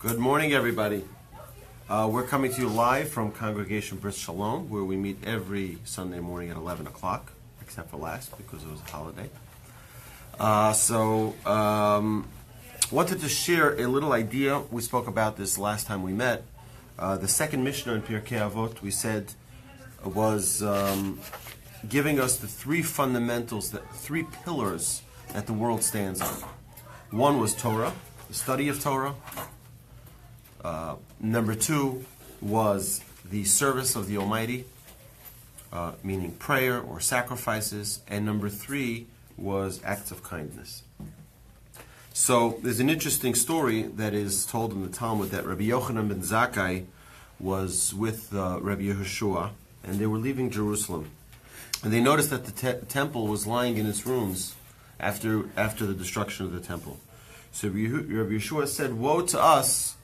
Good morning, everybody. We're coming to you live from Congregation Brith Shalom, where we meet every Sunday morning at 11 o'clock, except for last, because it was a holiday. Wanted to share a little idea. We spoke about this last time we met. The second Mishnah in Pirkei Avot, we said, was giving us the three fundamentals, the three pillars that the world stands on. One was Torah, the study of Torah. Number two was the service of the Almighty, meaning prayer or sacrifices. And number three was acts of kindness. So there's an interesting story that is told in the Talmud that Rabbi Yochanan ben Zakkai was with Rabbi Yehoshua, and they were leaving Jerusalem. And they noticed that the temple was lying in its ruins after the destruction of the temple. So Rabbi Yehoshua said, "Woe to us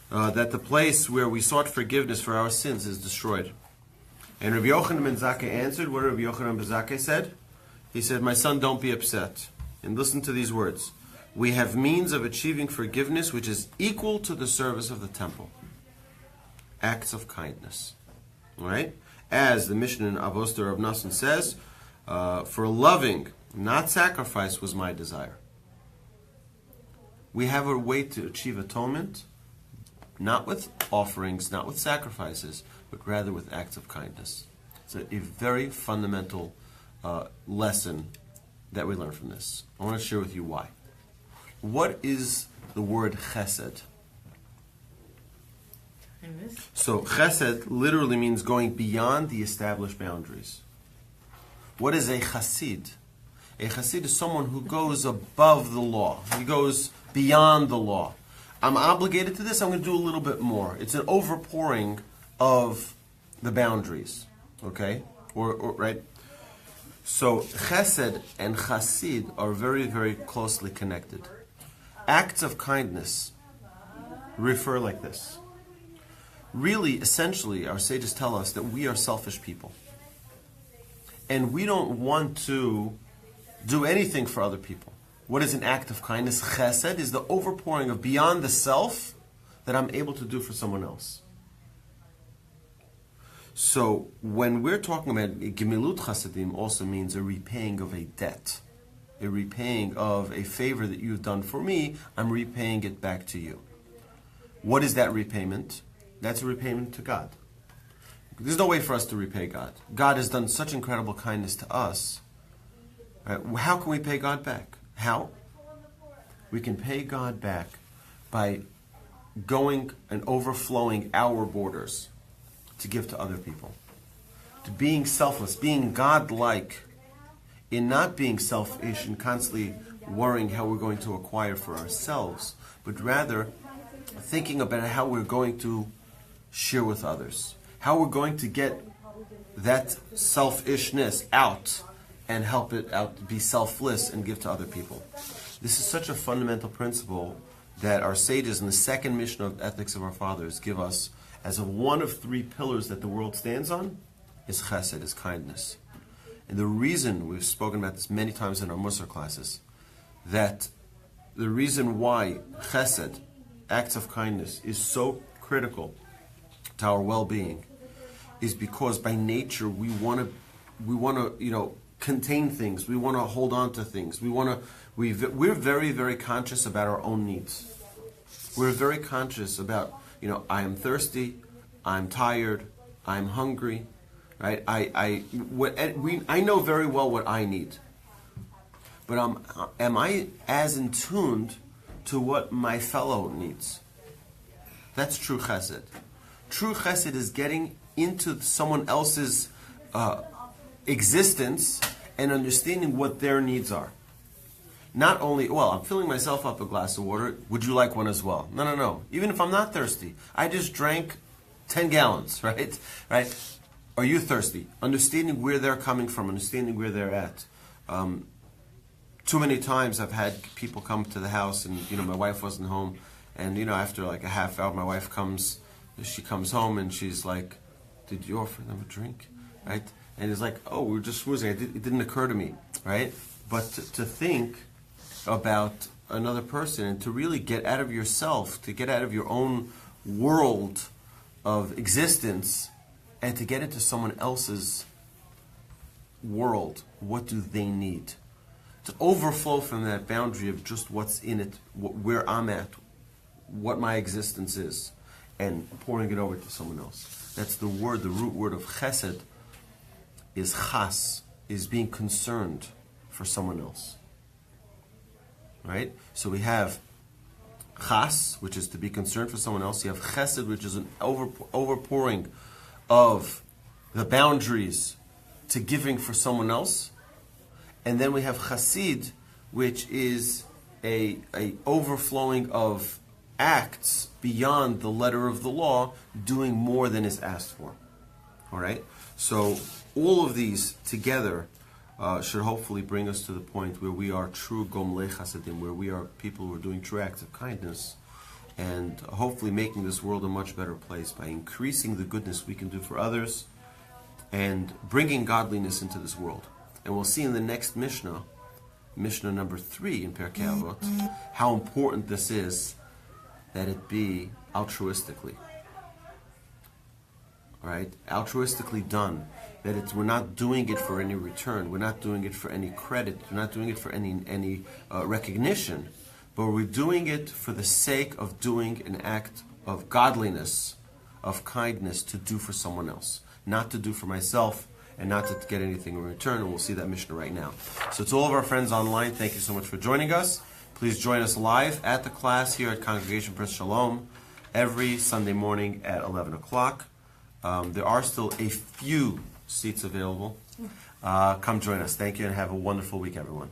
that the place where we sought forgiveness for our sins is destroyed." And Rabbi Yochanan ben Zakkai answered, what Rabbi Yochanan ben Zakkai said? He said, "My son, don't be upset." And listen to these words. "We have means of achieving forgiveness which is equal to the service of the temple." Acts of kindness. All right? As the Mishnah in Avot of Nasan says, "For loving, not sacrifice, was my desire." We have a way to achieve atonement, not with offerings, not with sacrifices, but rather with acts of kindness. It's a very fundamental lesson that we learn from this. I want to share with you why. What is the word chesed? So chesed literally means going beyond the established boundaries. What is a chassid? A chassid is someone who goes above the law. He goes beyond the law. I'm obligated to this, I'm going to do a little bit more. It's an overpouring of the boundaries. Okay? Or right? So chesed and chassid are very, very closely connected. Acts of kindness refer like this. Really, essentially, our sages tell us that we are selfish people. And we don't want to do anything for other people. What is an act of kindness? Chesed is the overpouring of beyond the self that I'm able to do for someone else. So when we're talking about gemilut chasadim, also means a repaying of a debt, a repaying of a favor that you've done for me. I'm repaying it back to you. What is that repayment? That's a repayment to God. There's no way for us to repay God. God has done such incredible kindness to us. Right? How can we pay God back? How? We can pay God back by going and overflowing our borders to give to other people. To being selfless, being God-like, in not being selfish and constantly worrying how we're going to acquire for ourselves, but rather thinking about how we're going to share with others, how we're going to get that selfishness out and help it out, be selfless and give to other people. This is such a fundamental principle that our sages in the second Mishnah of Ethics of Our Fathers give us as a one of three pillars that the world stands on is chesed, is kindness. And the reason, we've spoken about this many times in our Musar classes, that the reason why chesed, acts of kindness, is so critical to our well-being is because by nature we want to contain things. We want to hold on to things. We're very, very conscious about our own needs. We're very conscious about, I am thirsty, I'm tired, I'm hungry, right? I know very well what I need. But am I as in tuned to what my fellow needs? That's true chesed. True chesed is getting into someone else's existence and understanding what their needs are. Not only, I'm filling myself up a glass of water, would you like one as well? No. Even if I'm not thirsty, I just drank 10 gallons, right? Right? Are you thirsty? Understanding where they're coming from, understanding where they're at. Too many times I've had people come to the house and, my wife wasn't home. And, after like a half hour, my wife she comes home and she's like, "Did you offer them a drink?" Right? And it's like, "Oh, we were just schmoozing. It didn't occur to me." Right? But to think about another person and to really get out of yourself, to get out of your own world of existence and to get into someone else's world. What do they need? To overflow from that boundary of just what's in it, where I'm at, what my existence is, and pouring it over to someone else. That's the word, the root word of chesed is chas, is being concerned for someone else. Right? So we have chas, which is to be concerned for someone else. You have chesed, which is an overpouring of the boundaries to giving for someone else. And then we have chasid, which is a overflowing of acts beyond the letter of the law, doing more than is asked for. All right? So all of these together should hopefully bring us to the point where we are true gomlei chasadim, where we are people who are doing true acts of kindness, and hopefully making this world a much better place by increasing the goodness we can do for others and bringing godliness into this world. And we'll see in the next Mishnah, Mishnah number 3 in Pirkei Avot, how important this is that it be altruistically. All right? Altruistically done. That we're not doing it for any return. We're not doing it for any credit. We're not doing it for any recognition. But we're doing it for the sake of doing an act of godliness, of kindness to do for someone else. Not to do for myself and not to get anything in return. And we'll see that Mishnah right now. So to all of our friends online, thank you so much for joining us. Please join us live at the class here at Congregation Brith Shalom every Sunday morning at 11 o'clock. There are still a few seats available. Come join us. Thank you and have a wonderful week, everyone.